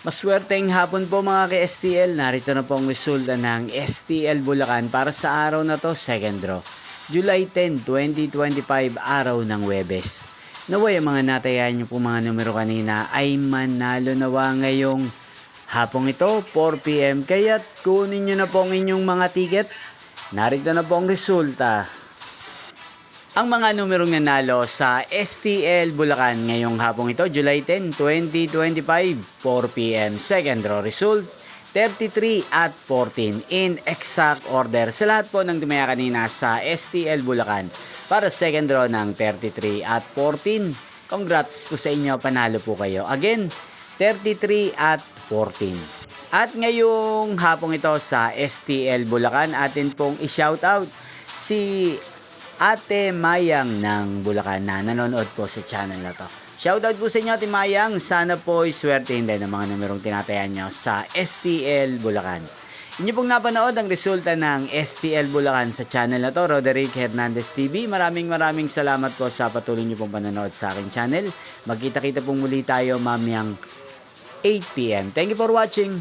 Maswerteng hapon po mga ka-STL. Narito na po ang resulta ng STL Bulacan para sa araw na to, second draw. July 10, 2025, araw ng Webes. Naway ang mga natayan nyo po mga numero kanina ay manalo nawa ngayong hapong ito, 4 PM. Kaya't kunin nyo na po ang inyong mga ticket. Narito na po ang resulta. Ang mga numerong nanalo sa STL Bulacan ngayong hapong ito, July 10, 2025, 4 PM. Second draw result, 33 at 14 in exact order. Sa lahat po ng dumaya kanina sa STL Bulacan para second draw ng 33 at 14. Congrats po sa inyo, panalo po kayo. Again, 33 at 14. At ngayong hapong ito sa STL Bulacan, atin pong i-shoutout si Ate Mayang ng Bulacan na nanonood po sa channel na to. Shoutout po sa inyo, Ate Mayang. Sana po swertein din ang mga numerong tinatayan nyo sa STL Bulacan. Inyo pong napanood ang resulta ng STL Bulacan sa channel na to, Roderick Hernandez TV. Maraming salamat po sa patuloy nyo pong panonood sa aking channel. Magkita-kita pong muli tayo mamayang 8 PM. Thank you for watching.